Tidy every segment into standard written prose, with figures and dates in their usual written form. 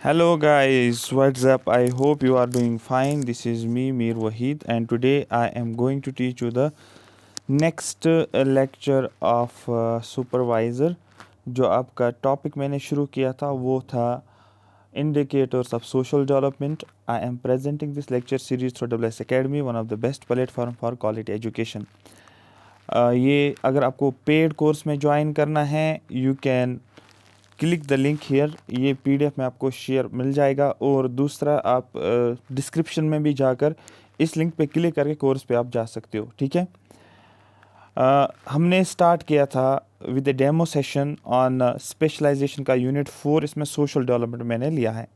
Hello guys, what's up? I hope you are doing fine. This is me, Mir Wahid, and today I am going to teach you the next lecture of supervisor. जो आपका topic मैंने शुरू किया था वो था indicators of social development. I am presenting this lecture series through WS Academy, one of the best platform for quality education. ये अगर आपको पेड कोर्स में ज्वाइन करना है you can click the link here, ये पीडीएफ में आपको share मिल जाएगा। और दूसरा आप डिस्क्रिप्शन में भी जाकर इस लिंक पे क्लिक करके कोर्स पे आप जा सकते हो, ठीक है। हमने स्टार्ट किया था with the demo session on specialization का यूनिट 4, इसमें सोशल डेवलपमेंट मैंने लिया है।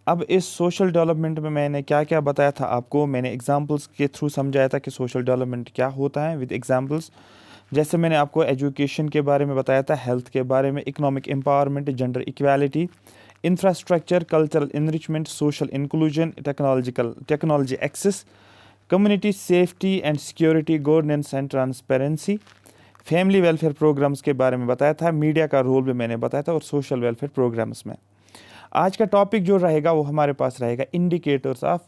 अब इस सोशल डेवलपमेंट में मैंने क्या क्या बताया था आपको, मैंने एग्जांपल्स के थ्रू समझाया था कि सोशल डेवलपमेंट क्या होता है विद एग्जांपल्स। जैसे मैंने आपको एजुकेशन के बारे में बताया था, हेल्थ के बारे में, economic empowerment, gender equality, infrastructure, cultural enrichment, social inclusion, technology access, community safety and security, governance and transparency, family welfare programmes के बारे में बताया था, मीडिया का रोल भी मैंने बताया था, और सोशल वेलफेयर प्रोग्राम्स में। आज का टॉपिक जो रहेगा वो हमारे पास रहेगा इंडिकेटर्स ऑफ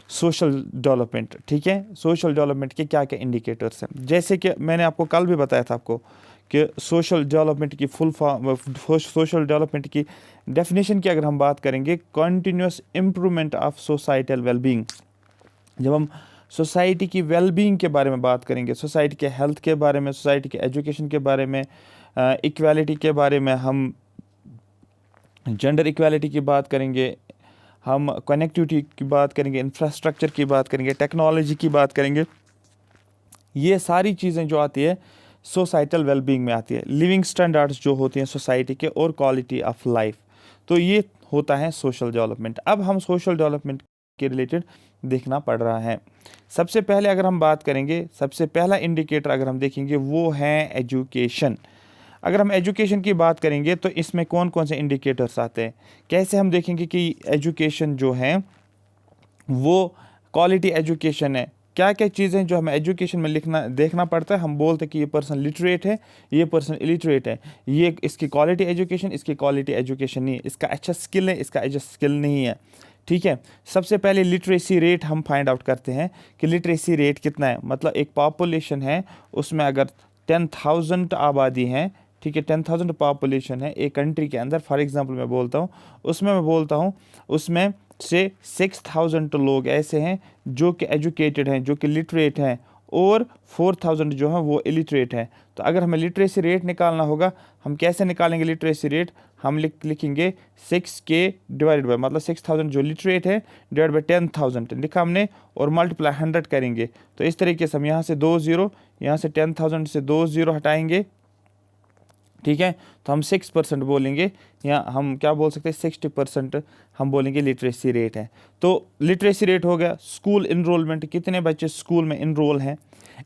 सोशल डेवलपमेंट, ठीक है। सोशल डेवलपमेंट के क्या क्या इंडिकेटर्स हैं, जैसे कि मैंने आपको कल भी बताया था आपको कि सोशल डेवलपमेंट की फुल फॉर्म, सोशल डेवलपमेंट की डेफिनेशन की अगर हम बात करेंगे, continuous improvement of societal wellbeing. जब हम सोसाइटी की वेलबींग के बारे में बात करेंगे, सोसाइटी के हेल्थ के बारे में, सोसाइटी के एजुकेशन के बारे में, इक्वालिटी के बारे में, हम जेंडर इक्वालिटी की बात करेंगे, हम कनेक्टिविटी की बात करेंगे, इंफ्रास्ट्रक्चर की बात करेंगे, टेक्नोलॉजी की बात करेंगे, ये सारी चीज़ें जो आती है सोसाइटल वेलबींग में आती है। लिविंग स्टैंडर्ड्स जो होती हैं सोसाइटी के, और क्वालिटी ऑफ लाइफ, तो ये होता है सोशल डेवलपमेंट। अब हम सोशल डेवलपमेंट के रिलेटेड देखना पड़ रहा है। सबसे पहले अगर हम बात करेंगे, सबसे पहला इंडिकेटर अगर हम देखेंगे वो है एजुकेशन। अगर हम एजुकेशन की बात करेंगे तो इसमें कौन कौन से इंडिकेटर्स आते हैं, कैसे हम देखेंगे कि एजुकेशन जो है वो क्वालिटी एजुकेशन है, क्या क्या चीज़ें जो हमें एजुकेशन में देखना पड़ता है। हम बोलते हैं कि ये पर्सन लिटरेट है, ये पर्सन इलिटरेट है, ये इसकी क्वालिटी एजुकेशन, इसकी क्वालिटी एजुकेशन नहीं है, इसका अच्छा स्किल है, इसका अच्छा स्किल नहीं है, ठीक है। सबसे पहले लिटरेसी रेट हम फाइंड आउट करते हैं कि लिटरेसी रेट कितना है। मतलब एक पॉपुलेशन है, उसमें अगर 10,000 आबादी है, ठीक है, 10,000 पॉपुलेशन है एक कंट्री के अंदर, फॉर एग्जांपल मैं बोलता हूँ उसमें से 6,000 लोग ऐसे हैं जो कि एजुकेटेड हैं, जो कि लिटरेट हैं, और 4,000 जो हैं वो इलिटरेट हैं। तो अगर हमें लिटरेसी रेट निकालना होगा, हम कैसे निकालेंगे लिटरेसी रेट, हम लिखेंगे 6K डिवाइडेड बाय, मतलब 6,000 जो लिटरेट है डिवाइड बाय 10,000 लिखा हमने, और मल्टीप्लाई 100 करेंगे। तो इस तरीके से हम यहाँ से 2 0, यहाँ से 10,000 से 2 0 हटाएंगे, ठीक है, तो हम 6% बोलेंगे, या हम क्या बोल सकते हैं 60% हम बोलेंगे लिटरेसी रेट है। तो लिटरेसी रेट हो गया। स्कूल इनरोलमेंट, कितने बच्चे स्कूल में इनरोल हैं,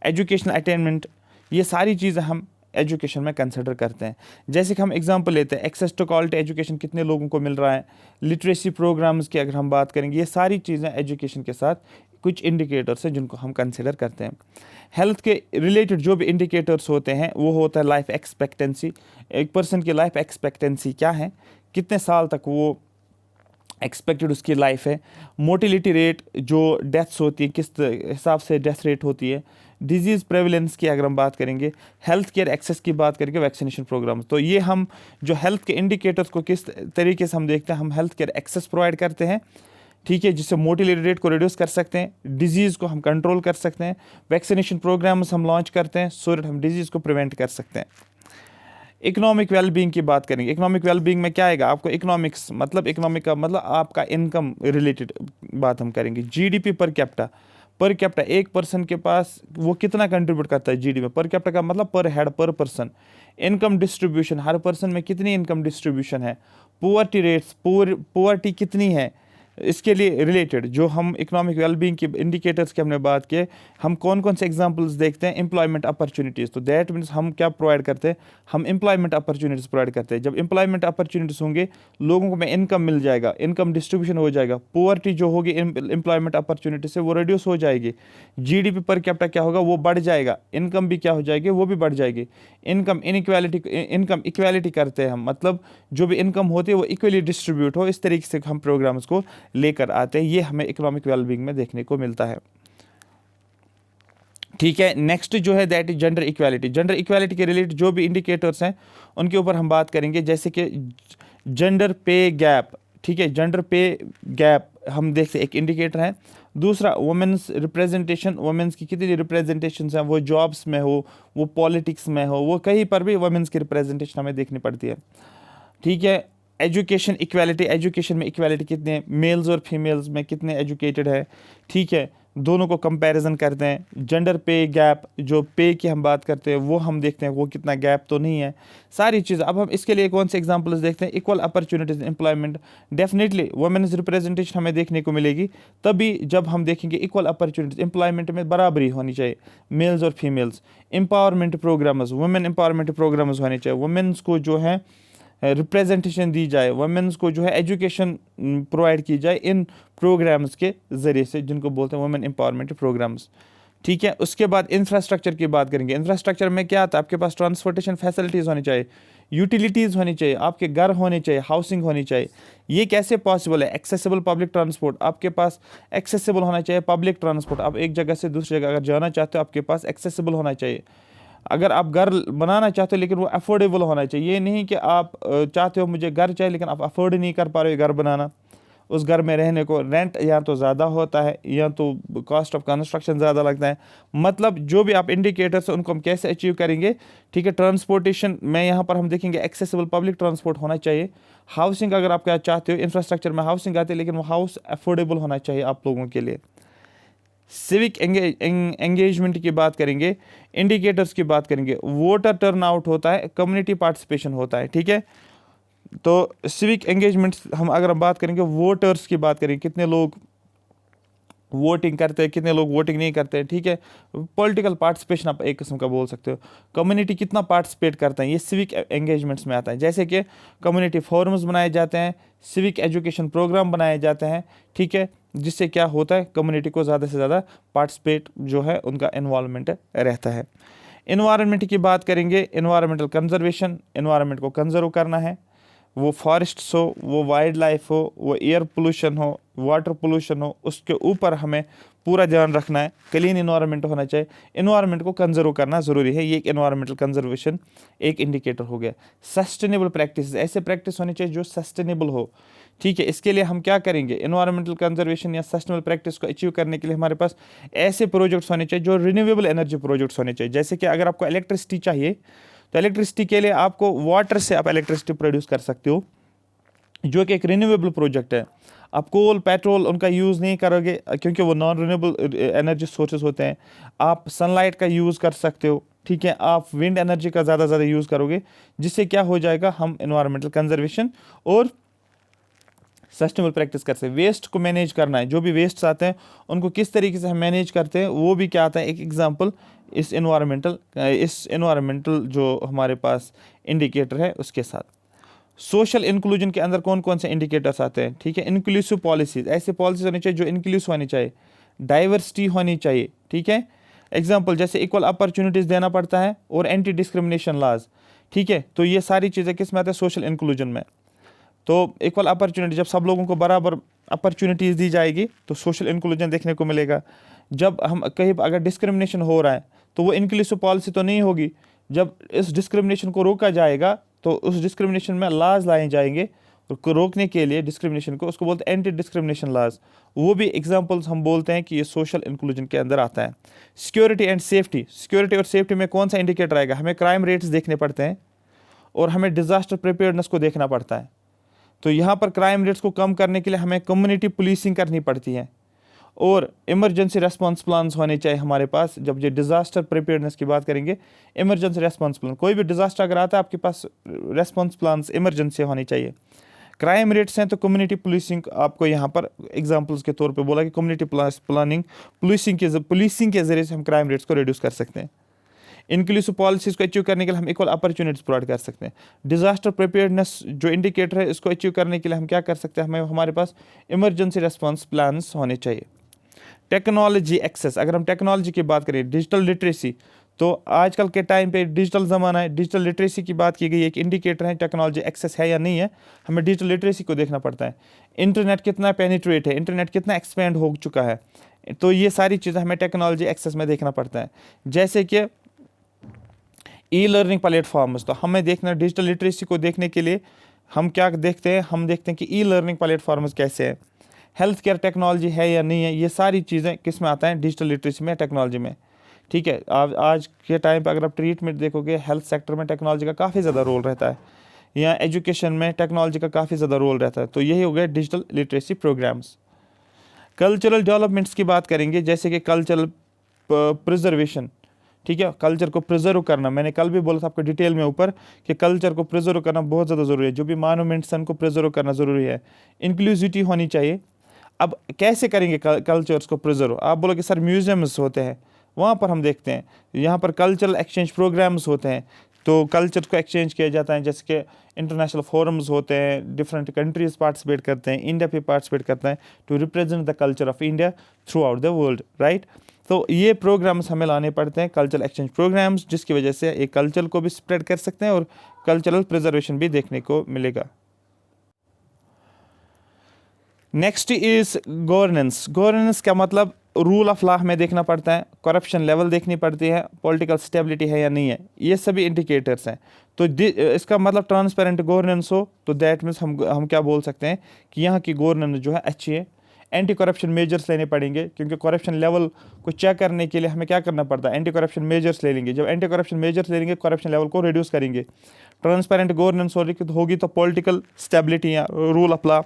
एजुकेशनल अटेनमेंट, ये सारी चीज़ें हम एजुकेशन में कंसिडर करते हैं। जैसे कि हम एग्जांपल लेते हैं, एक्सेस टू क्वालिटी एजुकेशन कितने लोगों को मिल रहा है, लिटरेसी प्रोग्राम्स की अगर हम बात करेंगे, ये सारी चीज़ें एजुकेशन के साथ कुछ इंडिकेटर्स हैं जिनको हम कंसिडर करते हैं। हेल्थ के रिलेटेड जो भी इंडिकेटर्स होते हैं वो होता है लाइफ एक्सपेक्टेंसी। एक पर्सन की लाइफ एक्सपेक्टेंसी क्या है, कितने साल तक वो एक्सपेक्टेड उसकी लाइफ है। मोटिलिटी रेट, जो डेथ्स होती है किस हिसाब से डेथ रेट होती है। डिजीज़ प्रेवलेंस की अगर हम बात करेंगे, हेल्थ केयर एक्सेस की बात करेंगे, वैक्सीनेशन प्रोग्राम। तो ये हम जो हेल्थ के इंडिकेटर्स को किस तरीके से हम देखते हैं, हम हेल्थ केयर एक्सेस प्रोवाइड करते हैं, ठीक है, जिससे मोटिलिटी रेट को रिड्यूस कर सकते हैं, डिजीज़ को हम कंट्रोल कर सकते हैं, वैक्सीनेशन प्रोग्राम्स हम लॉन्च करते हैं सो दैट हम डिजीज़ को प्रिवेंट कर सकते हैं। इकोनॉमिक वेलबींग की बात करेंगे, इकोनॉमिक वेलबींग में क्या आएगा आपको, इकोनॉमिक्स मतलब इकोनॉमिक का मतलब आपका इनकम रिलेटेड बात हम करेंगे। जीडीपी पर कैप्टा एक पर्सन के पास वो कितना कंट्रीब्यूट करता है जीडीपी में, पर कैप्टा का मतलब पर हेड पर पर्सन। इनकम डिस्ट्रीब्यूशन, हर पर्सन में कितनी इनकम डिस्ट्रीब्यूशन है। पुअर्टी रेट्स, पुअर्टी कितनी है, इसके लिए रिलेटेड जो हम इकोनॉमिक वेलबींग की इंडिकेटर्स की हमने बात की, हम कौन कौन से एग्जांपल्स देखते हैं, एम्प्लॉयमेंट अपॉर्चुनिटीज़। तो दैट मीन्स हम क्या प्रोवाइड करते हैं, हम एम्प्लॉयमेंट अपॉर्चुनिटीज़ प्रोवाइड करते हैं। जब एम्प्लॉयमेंट अपॉर्चुनिटीज़ होंगे, लोगों को में इनकम मिल जाएगा, इनकम डिस्ट्रीब्यूशन हो जाएगा, पुअर्टी जो होगी एम्प्लॉयमेंट अपॉर्चुनिटी से वो रिड्यूस हो जाएगी, जीडीपी पर कैपिटा क्या होगा वो बढ़ जाएगा, इनकम भी क्या हो जाएगी वो भी बढ़ जाएगी। इनकम इक्वालिटी करते हैं हम, मतलब जो भी इनकम होती है वो इक्वली डिस्ट्रीब्यूट हो, इस तरीके से हम प्रोग्राम्स को लेकर आते हैं। ये हमें इकोनॉमिक वेलबींग में देखने को मिलता है। ठीक है, नेक्स्ट जो है that is gender equality. Gender equality के रिलेटेड जो भी इंडिकेटर्स हैं उनके ऊपर हम बात करेंगे, जैसे कि जेंडर पे गैप। ठीक है, जेंडर पे गैप हम देखते एक इंडिकेटर है। दूसरा वुमेन्स रिप्रेजेंटेशन, वुमेन्स की कितनी रिप्रेजेंटेशन हैं, वो जॉब्स में हो, वो पॉलिटिक्स में हो, वो कहीं पर भी वुमेन्स की रिप्रेजेंटेशन हमें देखनी पड़ती है। ठीक है, एजुकेशन इक्वालिटी, एजुकेशन में इक्वालिटी कितने मेल्स और फीमेल्स में कितने एजुकेटेड है। ठीक है, दोनों को कंपैरिजन करते हैं। जेंडर पे गैप, जो पे की हम बात करते हैं वो हम देखते हैं वो कितना गैप तो नहीं है, सारी चीज़। अब हम इसके लिए कौन से एग्जांपल्स देखते हैं, equal opportunities employment, definitely women's representation हमें देखने को मिलेगी तभी जब हम देखेंगे इक्वल अपॉर्चुनिटीज एम्प्लॉयमेंट में बराबरी होनी चाहिए मेल्स और females. Empowerment programmes, women empowerment programmes होने चाहिए, वुमेन्स को जो है रिप्रेजेंटेशन दी जाए, वुमेन्स को जो है एजुकेशन प्रोवाइड की जाए इन प्रोग्राम्स के ज़रिए से, जिनको बोलते हैं वुमेन एम्पावरमेंट प्रोग्राम्स। ठीक है, उसके बाद इंफ्रास्ट्रक्चर की बात करेंगे। इंफ्रास्ट्रक्चर में क्या आता है, आपके पास ट्रांसपोर्टेशन फैसिलिटीज़ होनी चाहिए, यूटिलिटीज़ होनी चाहिए, आपके घर होने चाहिए, हाउसिंग होनी चाहिए। ये कैसे पॉसिबल है, एक्सेसिबल पब्लिक ट्रांसपोर्ट, आपके पास एक्सेसिबल होना चाहिए पब्लिक ट्रांसपोर्ट। आप एक जगह से दूसरी जगह अगर जाना चाहते हो आपके पास एक्सेसिबल होना चाहिए। अगर आप घर बनाना चाहते हो लेकिन वो अफोर्डेबल होना चाहिए, ये नहीं कि आप चाहते हो मुझे घर चाहिए लेकिन आप अफोर्ड नहीं कर पा रहे हो घर बनाना, उस घर में रहने को रेंट या तो ज़्यादा होता है या तो कॉस्ट ऑफ कंस्ट्रक्शन ज़्यादा लगता है। मतलब जो भी आप इंडिकेटर्स हैं उनको हम कैसे अचीव करेंगे। ठीक है, ट्रांसपोर्टेशन में यहाँ पर हम देखेंगे एक्सेसिबल पब्लिक ट्रांसपोर्ट होना चाहिए। हाउसिंग अगर आप क्या चाहते हो, इंफ्रास्ट्रक्चर में हाउसिंग आती है लेकिन वो हाउस अफोर्डेबल होना चाहिए आप लोगों के लिए। सिविक एंगेजमेंट की बात करेंगे, इंडिकेटर्स की बात करेंगे, वोटर टर्नआउट होता है, कम्युनिटी पार्टिसिपेशन होता है। ठीक है, तो सिविक एंगेजमेंट हम अगर हम बात करेंगे, वोटर्स की बात करेंगे, कितने लोग वोटिंग करते हैं, कितने लोग वोटिंग नहीं करते हैं। ठीक है, पॉलिटिकल पार्टिसिपेशन आप एक किस्म का बोल सकते हो, कम्युनिटी कितना पार्टिसिपेट करता है, ये सिविक एंगेजमेंट्स में आता है। जैसे कि कम्युनिटी फोरम्स बनाए जाते हैं, सिविक एजुकेशन प्रोग्राम बनाए जाते हैं। ठीक है, जिससे क्या होता है, कम्युनिटी को ज़्यादा से ज़्यादा पार्टिसिपेट जो है उनका इन्वॉल्वमेंट रहता है। इन्वायरमेंट की बात करेंगे, इन्वायरमेंटल कंजर्वेशन, इन्वायरमेंट को कंजर्व करना है, वो फॉरेस्ट्स हो, वो वाइल्ड लाइफ हो, वो एयर पोल्यूशन हो, वाटर पोल्यूशन हो, उसके ऊपर हमें पूरा ध्यान रखना है। क्लीन इन्वायरमेंट होना चाहिए, इन्वायरमेंट को कंजर्व करना ज़रूरी है, ये एक इन्वायरमेंटल कंजर्वेशन एक इंडिकेटर हो गया। सस्टेनेबल प्रैक्टिस, ऐसे प्रैक्टिस होनी चाहिए जो सस्टेनेबल हो। ठीक है, इसके लिए हम क्या करेंगे, इन्वायरमेंटल कंजर्वेशन या सस्टेनेबल प्रैक्टिस को अचीव करने के लिए हमारे पास ऐसे प्रोजेक्ट्स होने चाहिए जो रिन्यूएबल एनर्जी प्रोजेक्ट्स होने चाहिए। जैसे कि अगर आपको इलेक्ट्रिसिटी चाहिए तो इलेक्ट्रिसिटी के लिए आपको वाटर से आप इलेक्ट्रिसिटी प्रोड्यूस कर सकते हो, जो कि एक रिन्यूएबल प्रोजेक्ट है। आप कोल पेट्रोल उनका यूज़ नहीं करोगे क्योंकि वो नॉन रिन्यूएबल एनर्जी सोर्सेज होते हैं। आप सनलाइट का यूज़ कर सकते हो। ठीक है, आप विंड एनर्जी का ज़्यादा ज़्यादा यूज़ करोगे, जिससे क्या हो जाएगा, हम इन्वायरमेंटल कंजर्वेशन और सस्टेनेबल प्रैक्टिस कर सकते हैं। वेस्ट को मैनेज करना है, जो भी वेस्ट आते हैं उनको किस तरीके से हम मैनेज करते हैं वो भी क्या आता है, एक एग्जांपल इस इन्वायरमेंटल जो हमारे पास इंडिकेटर है उसके साथ। सोशल इंक्लूजन के अंदर कौन कौन से इंडिकेटर्स आते हैं। ठीक है, इंक्लूसिव पॉलिसीज, ऐसे पॉलिसीज होनी चाहिए जो इंक्लूसिव होनी चाहिए, डाइवर्सिटी होनी चाहिए। ठीक है, एग्जांपल जैसे इक्वल अपॉर्चुनिटीज़ देना पड़ता है और एंटी डिस्क्रिमिनेशन लॉज। ठीक है, तो ये सारी चीज़ें किस में आते हैं, सोशल इंक्लूजन में। तो इक्वल अपॉर्चुनिटी, जब सब लोगों को बराबर अपॉर्चुनिटीज़ दी जाएगी तो सोशल इंक्लूजन देखने को मिलेगा। जब हम कहीं अगर डिस्क्रिमिनेशन हो रहा है तो वो इंक्लूसिव पॉलिसी तो नहीं होगी। जब इस डिस्क्रिमिनेशन को रोका जाएगा तो उस डिस्क्रिमिनेशन में लाज लाए जाएंगे रोकने के लिए डिस्क्रिमिनेशन को, उसको बोलते हैं एंटी डिस्क्रिमिनेशन लाज। वो भी एग्जांपल्स हम बोलते हैं कि ये सोशल इंक्लूजन के अंदर आता है। सिक्योरिटी एंड सेफ्टी, सिक्योरिटी और सेफ्टी में कौन सा इंडिकेटर आएगा, हमें क्राइम रेट्स देखने पड़ते हैं और हमें डिजास्टर प्रिपेयर्डनेस को देखना पड़ता है। तो यहाँ पर क्राइम रेट्स को कम करने के लिए हमें कम्युनिटी पुलिसिंग करनी पड़ती है और इमरजेंसी रेस्पॉन्स प्लान्स होने चाहिए हमारे पास। जब ये डिज़ास्टर प्रिपेयर्डनेस की बात करेंगे, इमरजेंसी रेस्पॉन्स प्लान, कोई भी डिज़ास्टर अगर आता है आपके पास रेस्पॉन्स प्लान्स इमरजेंसी होनी चाहिए। क्राइम रेट्स हैं तो कम्युनिटी पुलिसिंग आपको यहाँ पर एग्जांपल्स के तौर पे बोला कि कम्युनिटी प्लानिंग पुलिसिंग के ज़रिए से हम क्राइम रेट्स को रिड्यूस कर सकते हैं। इंक्लूसिव पॉलिसीज़ को अचीव करने के लिए हम इक्वल अपॉर्चुनिटीज प्रोवाइड कर सकते हैं। डिजास्टर प्रिपेयर्डनेस जो इंडिकेटर है, इसको अचीव करने के लिए हम क्या कर सकते हैं, हमें हमारे पास इमरजेंसी रेस्पॉन्स प्लान्स होने चाहिए। टेक्नोलॉजी एक्सेस, अगर हम टेक्नोलॉजी की बात करें, डिजिटल लिटरेसी, तो आजकल के टाइम पे डिजिटल ज़माना है, डिजिटल लिटरेसी की बात की गई है, एक इंडिकेटर है टेक्नोलॉजी एक्सेस है या नहीं है, हमें डिजिटल लिटरेसी को देखना पड़ता है। इंटरनेट कितना पेनिट्रेट है, इंटरनेट कितना एक्सपेंड हो चुका है, तो ये सारी चीज़ें हमें टेक्नोलॉजी एक्सेस में देखना पड़ता है। जैसे कि ई लर्निंग प्लेटफॉर्म्स, तो हमें देखना डिजिटल लिटरेसी को देखने के लिए हम क्या देखते हैं, हम देखते हैं कि ई लर्निंग प्लेटफॉर्म्स कैसे हैं, हेल्थ केयर टेक्नोलॉजी है या नहीं है, ये सारी चीज़ें किस में आता है, डिजिटल लिटरेसी में, टेक्नोलॉजी में। ठीक है, आज के टाइम पे अगर आप ट्रीटमेंट देखोगे, हेल्थ सेक्टर में टेक्नोलॉजी का काफ़ी ज़्यादा रोल रहता है, या एजुकेशन में टेक्नोलॉजी का काफ़ी ज़्यादा रोल रहता है। तो यही हो गया digital literacy programmes. Cultural developments की बात करेंगे, जैसे कि कल्चरल प्रिजर्वेशन। ठीक है, कल्चर को प्रिजर्व करना, मैंने कल भी बोला था आपको डिटेल में ऊपर कि कल्चर को प्रिजर्व करना बहुत ज़्यादा ज़रूरी है, जो भी मॉन्यूमेंट्स हैं उनको प्रिजर्व करना ज़रूरी है। इंक्लूसिविटी होनी चाहिए। अब कैसे करेंगे कल्चर्स को प्रिजर्व, आप बोलोगे सर म्यूजियम्स होते हैं, वहाँ पर हम देखते हैं यहाँ पर कल्चरल एक्सचेंज प्रोग्राम्स होते हैं, तो कल्चर को एक्सचेंज किया जाता है, जैसे कि इंटरनेशनल फोरम्स होते हैं, डिफरेंट कंट्रीज़ पार्टिसिपेट करते हैं, इंडिया भी पार्टिसिपेट करता है to represent the culture of India throughout the world, right. तो ये प्रोग्राम्स हमें लाने पड़ते हैं, कल्चरल एक्सचेंज प्रोग्राम्स, जिसकी वजह से एक कल्चर को भी स्प्रेड कर सकते हैं और कल्चरल प्रिजर्वेशन भी देखने को मिलेगा। Next is governance. गवर्नेंस का मतलब रूल ऑफ लॉ हमें देखना पड़ता है, करप्शन लेवल देखनी पड़ती है, पॉलिटिकल स्टेबिलिटी है या नहीं है, ये सभी इंडिकेटर्स हैं। तो इसका मतलब ट्रांसपेरेंट गवर्नेंस हो तो दैट मीन्स हम क्या बोल सकते हैं कि यहाँ की गवर्नेंस जो है अच्छी है। एंटी करप्शन मेजर्स लेने पड़ेंगे, क्योंकि करप्शन लेवल को चेक करने के लिए हमें क्या करना पड़ता है, एंटी करप्शन मेजर्स ले लेंगे। जब एंटी करप्शन मेजर्स ले लेंगे, करप्शन लेवल को रिड्यूस करेंगे। ट्रांसपेरेंट गवर्नेंस होगी तो पॉलिटिकल स्टेबिलिटी या रूल ऑफ लॉ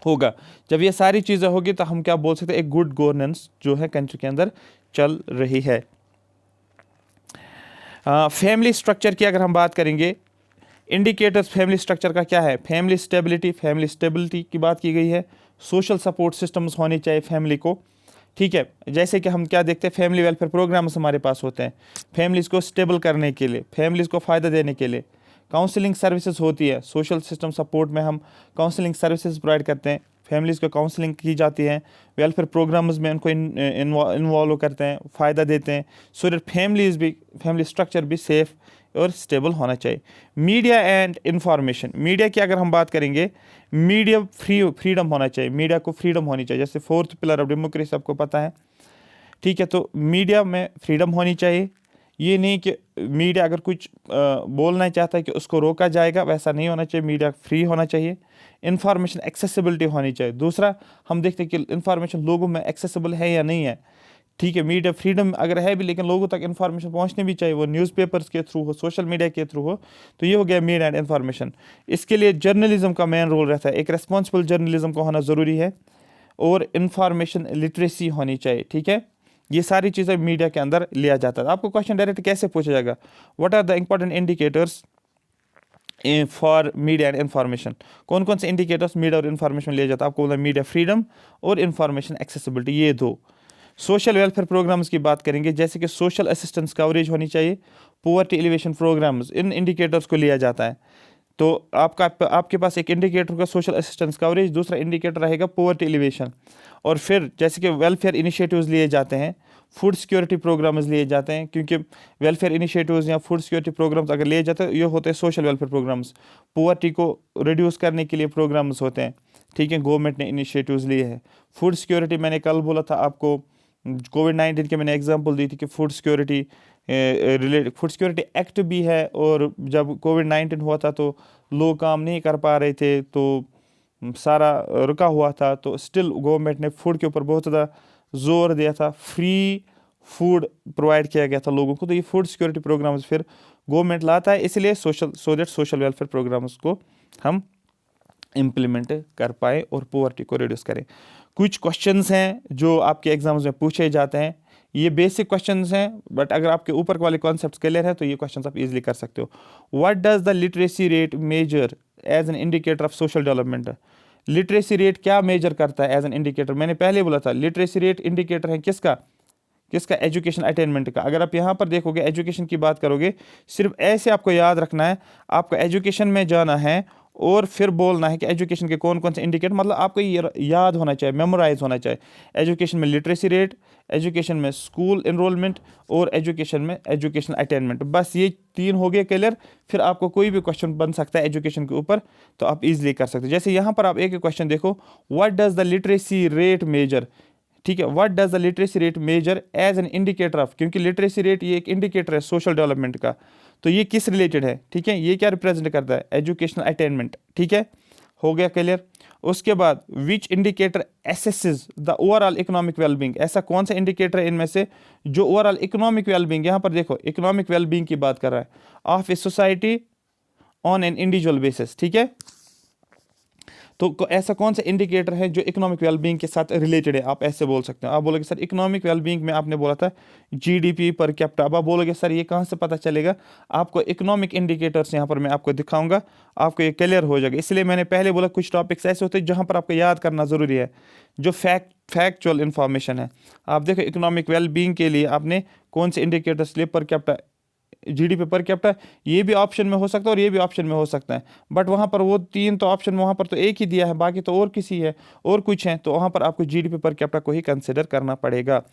होगा। जब ये सारी चीज़ें होगी तो हम क्या बोल सकते हैं, एक गुड गवर्नेंस जो है कंट्री के अंदर चल रही है। फैमिली स्ट्रक्चर की अगर हम बात करेंगे, इंडिकेटर्स फैमिली स्ट्रक्चर का क्या है, फैमिली स्टेबिलिटी की बात की गई है। सोशल सपोर्ट सिस्टम्स होने चाहिए फैमिली को। ठीक है, जैसे कि हम क्या देखते हैं, फैमिली वेलफेयर प्रोग्राम्स हमारे पास होते हैं फैमिलीज़ को स्टेबल करने के लिए, फैमिलीज़ को फ़ायदा देने के लिए। काउंसलिंग सर्विसेज होती है, सोशल सिस्टम सपोर्ट में हम काउंसलिंग सर्विसेज प्रोवाइड करते हैं, फैमिलीज़ को काउंसलिंग की जाती है, वेलफेयर प्रोग्राम्स में उनको इन्वॉल्व करते हैं, फ़ायदा देते हैं, सो दैट फैमिली स्ट्रक्चर भी सेफ़ और स्टेबल होना चाहिए। मीडिया एंड इंफॉर्मेशन, मीडिया की अगर हम बात करेंगे, मीडिया फ्रीडम होना चाहिए, मीडिया को फ्रीडम होनी चाहिए, जैसे फोर्थ पिलर ऑफ डेमोक्रेसी आपको पता है। ठीक है, तो मीडिया में फ्रीडम होनी चाहिए। ये नहीं कि मीडिया अगर कुछ बोलना चाहता है कि उसको रोका जाएगा, वैसा नहीं होना चाहिए, मीडिया फ्री होना चाहिए। इन्फॉर्मेशन एक्सेसिबिलिटी होनी चाहिए। दूसरा, हम देखते हैं कि इन्फॉर्मेशन लोगों में एक्सेसिबल है या नहीं है। ठीक है, मीडिया फ्रीडम अगर है भी, लेकिन लोगों तक इन्फॉर्मेशन पहुंचनी भी चाहिए, वो न्यूज़पेपर्स के थ्रू हो, सोशल मीडिया के थ्रू हो। तो ये हो गया मीडिया एंड इन्फॉर्मेशन। इसके लिए जर्नलिज्म का मेन रोल रहता है, एक रेस्पॉन्सिबल जर्नलिज्म को होना ज़रूरी है, और इन्फॉर्मेशन लिटरेसी होनी चाहिए। ठीक है, ये सारी चीज़ें मीडिया के अंदर लिया जाता है। आपको क्वेश्चन डायरेक्ट कैसे पूछा जाएगा, what are the important indicators for media and information, कौन कौन से इंडिकेटर्स मीडिया और इन्फॉर्मेशन लिया जाता है, आपको बोला मीडिया फ्रीडम और इन्फॉर्मेशन एक्सेसिबिलिटी, ये दो। सोशल वेलफेयर प्रोग्राम्स की बात करेंगे, जैसे कि सोशल असिस्टेंस कवरेज होनी चाहिए, पोवर्टी एलिवेशन प्रोग्राम्स, इन इंडिकेटर्स को लिया जाता है। तो आपके पास एक इंडिकेटर का सोशल असिस्टेंस कवरेज, दूसरा इंडिकेटर रहेगा पोवर्टी एलिवेशन, और फिर जैसे कि वेलफेयर इनिशिएटिव्स लिए जाते हैं, फूड सिक्योरिटी प्रोग्राम्स लिए जाते हैं, क्योंकि वेलफेयर इनिशिएटिव्स या फूड सिक्योरिटी प्रोग्राम्स अगर लिए जाते हैं, ये होते हैं सोशल वेलफेयर प्रोग्राम्स। पोवर्टी को रिड्यूस करने के लिए प्रोग्राम्स होते हैं। ठीक है, गवर्नमेंट ने इनिशिएटिव्स लिए हैं। फूड सिक्योरिटी मैंने कल बोला था आपको, कोविड-19 के मैंने एग्जांपल दी थी कि फूड सिक्योरिटी एक्ट भी है, और जब कोविड-19 हुआ था तो लोग काम नहीं कर पा रहे थे, तो सारा रुका हुआ था, तो स्टिल गवर्नमेंट ने फूड के ऊपर बहुत ज़्यादा जोर दिया था, फ्री फूड प्रोवाइड किया गया था लोगों को। तो ये फूड सिक्योरिटी प्रोग्राम्स फिर गवर्नमेंट लाता है, इसलिए सोशल वेलफेयर प्रोग्राम्स को हम इम्प्लीमेंट कर पाए और पोवर्टी को रिड्यूस करें। कुछ क्वेश्चंस हैं जो आपके एग्जाम्स में पूछे जाते हैं, ये बेसिक क्वेश्चंस हैं, बट अगर आपके ऊपर वाले कॉन्सेप्ट्स क्लियर है तो ये क्वेश्चंस आप इजीली कर सकते हो। What does the literacy rate measure as an indicator of social development. Literacy rate क्या मेजर करता है एज एन इंडिकेटर? मैंने पहले बोला था लिटरेसी रेट इंडिकेटर है किसका? किसका? एजुकेशन अटेनमेंट का। अगर आप यहाँ पर देखोगे एजुकेशन की बात करोगे, सिर्फ ऐसे आपको याद रखना है, आपको एजुकेशन में जाना है और फिर बोलना है कि एजुकेशन के कौन कौन से इंडिकेटर, मतलब आपको ये याद होना चाहिए, मेमोराइज होना चाहिए। एजुकेशन में लिटरेसी रेट, एजुकेशन में स्कूल इनरोलमेंट और एजुकेशन में एजुकेशन अटेनमेंट, बस ये 3 हो गए क्लियर। फिर आपको कोई भी क्वेश्चन बन सकता है एजुकेशन के ऊपर, तो आप इजीली कर सकते हो। जैसे यहाँ पर आप एक क्वेश्चन देखो, what does the literacy rate measure? ठीक है, what does the literacy rate measure as an indicator of, क्योंकि लिटरेसी रेट ये एक इंडिकेटर है सोशल डेवलपमेंट का, तो ये किस रिलेटेड है? ठीक है, ये क्या रिप्रेजेंट करता है? Educational attainment. ठीक है, हो गया क्लियर। उसके बाद which indicator assesses the overall economic wellbeing? ऐसा कौन सा इंडिकेटर है इनमें से जो ओवरऑल इकोनॉमिक वेलबींग, यहाँ पर देखो इकोनॉमिक वेलबींग की बात कर रहा है, of a society on an individual basis. ठीक है, तो ऐसा कौन सा इंडिकेटर है जो इकोनॉमिक वेलबींग के साथ रिलेटेड है? आप ऐसे बोल सकते हो। आप बोलोगे सर इकोनॉमिक वेलबींग में आपने बोला था जीडीपी पर कैपिटा। अब आप बोलोगे सर ये कहाँ से पता चलेगा? आपको इकोनॉमिक इंडिकेटर्स यहाँ पर मैं आपको दिखाऊंगा, आपको ये क्लियर हो जाएगा। इसलिए मैंने पहले बोला कुछ टॉपिक्स ऐसे होते हैं जहाँ पर आपको याद करना ज़रूरी है, जो फैक्चुअल इन्फॉर्मेशन है। आप देखो इकोनॉमिक वेलबींग के लिए आपने कौन से इंडिकेटर्स लिए? Per capita, GDP per capita, ये भी ऑप्शन में हो सकता है और ये भी ऑप्शन में हो सकता है, बट वहाँ पर वो 3 तो ऑप्शन में वहाँ पर तो एक ही दिया है, बाकी तो और किसी है और कुछ है, तो वहाँ पर आपको जीडीपी पर कैपिटा को ही कंसिडर करना पड़ेगा।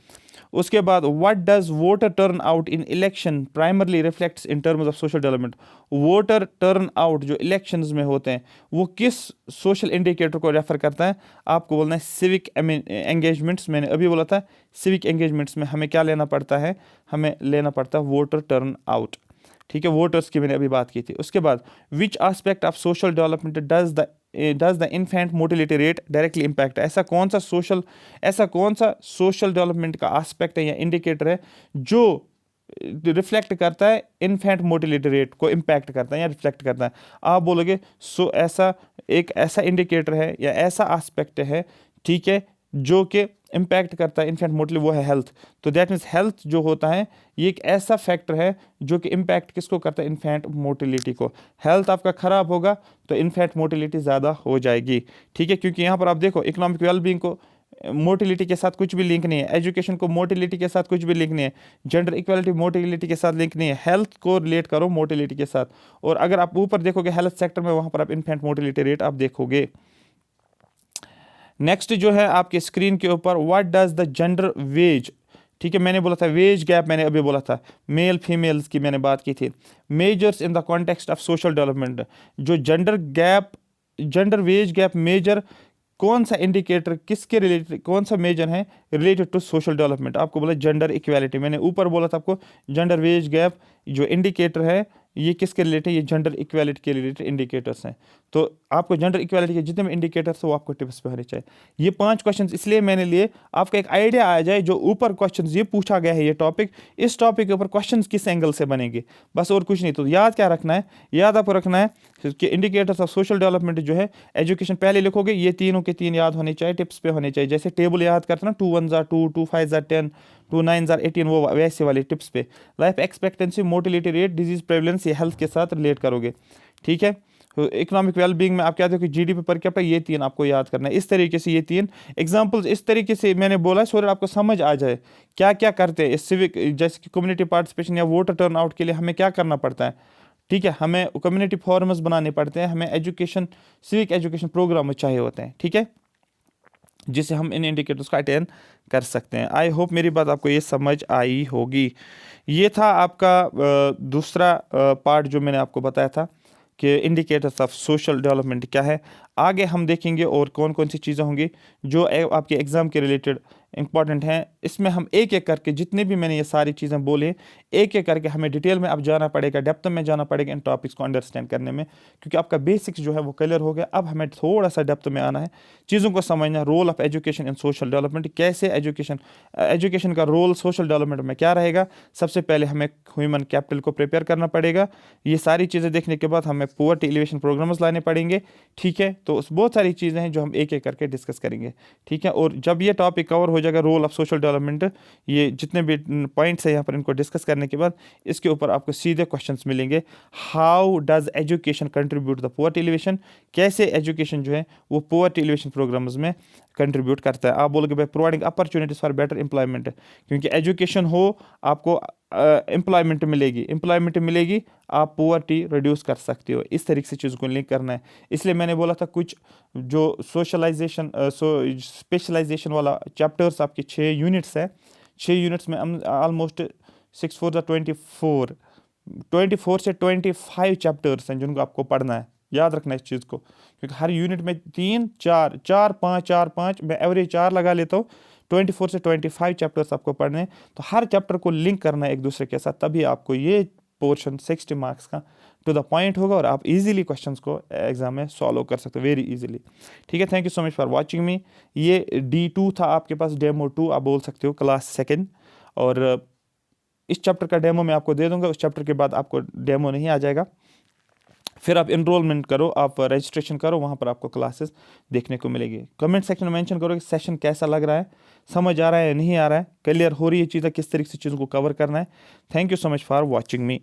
उसके बाद what does voter turn out in election primarily reflects in terms of social development? Voter turn out जो इलेक्शंस में होते हैं वो किस सोशल इंडिकेटर को रेफर करता है? आपको बोलना है सिविक एंगेजमेंट्स। मैंने अभी बोला था सिविक एंगेजमेंट्स में हमें क्या लेना पड़ता है? हमें लेना पड़ता है वोटर टर्न आउट। ठीक है, वोटर्स की मैंने अभी बात की थी। उसके बाद which aspect of social development does the infant mortality rate directly impact? ऐसा कौन सा सोशल डेवलपमेंट का एस्पेक्ट है या इंडिकेटर है जो रिफ्लेक्ट करता है इन्फेंट मोर्टेलिटी रेट को इम्पैक्ट करता है या रिफ्लेक्ट करता है? आप बोलोगे ऐसा इंडिकेटर है या ऐसा एस्पेक्ट है, ठीक है, जो कि इम्पैक्ट करता है इन्फेंट मोर्टेलिटी, वो है हेल्थ। तो दैट मीन्स हेल्थ जो होता है ये एक ऐसा फैक्टर है जो कि इम्पैक्ट किसको करता है? इन्फेंट मोर्टेलिटी को। हेल्थ आपका खराब होगा तो इन्फेंट मोर्टेलिटी ज़्यादा हो जाएगी। ठीक है, क्योंकि यहाँ पर आप देखो इकोनॉमिक वेलबींग को मोर्टेलिटी के साथ कुछ भी लिंक नहीं है, एजुकेशन को मोर्टेलिटी के साथ कुछ भी लिंक नहीं है, जेंडर इक्वालिटी मोर्टेलिटी के साथ लिंक नहीं है, हेल्थ को रिलेट करो मोर्टेलिटी के साथ। और अगर आप ऊपर देखोगे हेल्थ सेक्टर में, वहाँ पर आप इन्फेंट मोर्टेलिटी रेट आप देखोगे। नेक्स्ट जो है आपके स्क्रीन के ऊपर, what does the gender wage? ठीक है, मैंने बोला था वेज गैप, मैंने अभी बोला था मेल फीमेल्स की मैंने बात की थी। Measures in the context of social development, जो जेंडर वेज गैप मेजर कौन सा इंडिकेटर किसके रिलेटेड, कौन सा मेजर है रिलेटेड टू सोशल डेवलपमेंट? आपको बोला जेंडर इक्वालिटी। मैंने ऊपर बोला था आपको जेंडर वेज गैप जो इंडिकेटर है ये किसके रिलेटेड? ये जेंडर इक्वालिटी के रिलेटेड इंडिकेटर्स हैं। तो आपको जेंडर इक्वालिटी के जितने भी इंडिकेटर्स हैं वो आपको टिप्स पे होने चाहिए। ये 5 क्वेश्चंस इसलिए मैंने लिए, आपको एक आइडिया आ जाए जो ऊपर क्वेश्चंस ये पूछा गया है, ये टॉपिक, इस टॉपिक के ऊपर क्वेश्चंस किस एंगल से बनेंगे, बस और कुछ नहीं। तो याद क्या रखना है? याद आपको रखना है कि इंडिकेटर्स ऑफ सोशल डेवलपमेंट जो है एजुकेशन, पहले लिखोगे ये तीनों के 3 याद होने चाहिए, टिप्स पे होने चाहिए। जैसे टेबल याद करते ना 2 1 2, 2 5 10, 2 9 18, वो वैसे वाले टिप्स पे। Life expectancy, mortality rate, disease prevalence, ये हेल्थ के साथ रिलेट करोगे। ठीक है, तो इकोनॉमिक वेलबींग में आप क्या देखो जीडीपी पर कैपिटा, ये 3 आपको याद करना है। इस तरीके से ये 3 एग्जांपल्स इस तरीके से मैंने बोला सो दैट आपको समझ आ जाए क्या क्या करते हैं। सिविक जैसे कि कम्युनिटी पार्टिसिपेशन या वोटर टर्न आउट के लिए हमें क्या करना पड़ता है? ठीक है, हमें कम्युनिटी फोरम्स बनाने पड़ते हैं, हमें सिविक एजुकेशन प्रोग्राम चाहिए होते हैं। ठीक है, जिससे हम इन इंडिकेटर्स का अटेन कर सकते हैं। आई होप मेरी बात आपको ये समझ आई होगी। ये था आपका दूसरा पार्ट जो मैंने आपको बताया था कि इंडिकेटर्स ऑफ सोशल डेवलपमेंट क्या है। आगे हम देखेंगे और कौन कौन सी चीज़ें होंगी जो आपके एग्ज़ाम के रिलेटेड इंपॉर्टेंट हैं। इसमें हम एक एक करके जितने भी मैंने ये सारी चीज़ें बोली एक एक करके हमें डिटेल में अब जाना पड़ेगा, डेप्थ में जाना पड़ेगा इन टॉपिक्स को अंडरस्टैंड करने में, क्योंकि आपका बेसिक्स जो है वो क्लियर हो गया। अब हमें थोड़ा सा डेप्थ में आना है, चीज़ों को समझना, role of education in social development, कैसे एजुकेशन का रोल सोशल डेवलपमेंट में क्या रहेगा। सबसे पहले हमें ह्यूमन कैपिटल को प्रिपेयर करना पड़ेगा। ये सारी चीज़ें देखने के बाद हमें पुअर्टी एलिवेशन प्रोग्राम्स लाने पड़ेंगे। ठीक है, तो बहुत सारी चीज़ें हैं जो हम एक एक करके डिस्कस करेंगे। ठीक है, और जब ये टॉपिक कवर हो जाएगा रोल ऑफ सोशल डेवलपमेंट। ये जितने भी पॉइंट्स हैं यहाँ पर इनको डिस्कस करने के बाद इसके ऊपर आपको सीधे क्वेश्चंस मिलेंगे। How does education contribute the poverty elevation, कैसे एजुकेशन जो है वो पोवर्टी एलिवेशन प्रोग्राम्स में कंट्रीब्यूट करता है। आप बोलोगे भाई providing opportunities for better employment, क्योंकि एजुकेशन हो आपको एम्प्लॉयमेंट मिलेगी, आप पोवर्टी रिड्यूस कर सकते हो। इस तरीके से चीज़ को लिंक करना है। इसलिए मैंने बोला था कुछ जो स्पेशलाइजेशन वाला चैप्टर्स आपके 6 यूनिट्स है, 6 यूनिट्स में ऑलमोस्ट 6 4 24 से 25 चैप्टर्स हैं जिनको आपको पढ़ना है। याद रखना इस चीज़ को, क्योंकि हर यूनिट में 3 4 4 5 मैं एवरेज 4 लगा लेता हूँ। 24 से 25 चैप्टर्स आपको पढ़ने हैं, तो हर चैप्टर को लिंक करना है एक दूसरे के साथ, तभी आपको ये पोर्शन 60 मार्क्स का टू द पॉइंट होगा और आप इजीली क्वेश्चंस को एग्जाम में सॉल्व कर सकते हो, वेरी इजीली। ठीक है, thank you so much for watching me. ये D2 था आपके पास, डेमो 2 आप बोल सकते हो, क्लास 2, और इस चैप्टर का डेमो मैं आपको दे दूंगा। उस चैप्टर के बाद आपको डेमो नहीं आ जाएगा, फिर आप इनरोलमेंट करो, आप रजिस्ट्रेशन करो, वहाँ पर आपको क्लासेस देखने को मिलेगी। कमेंट सेक्शन में मेंशन करो कि सेशन कैसा लग रहा है, समझ आ रहा है या नहीं आ रहा है, क्लियर हो रही है चीज़ें, किस तरीके से चीज़ों को कवर करना है। Thank you so much for watching me.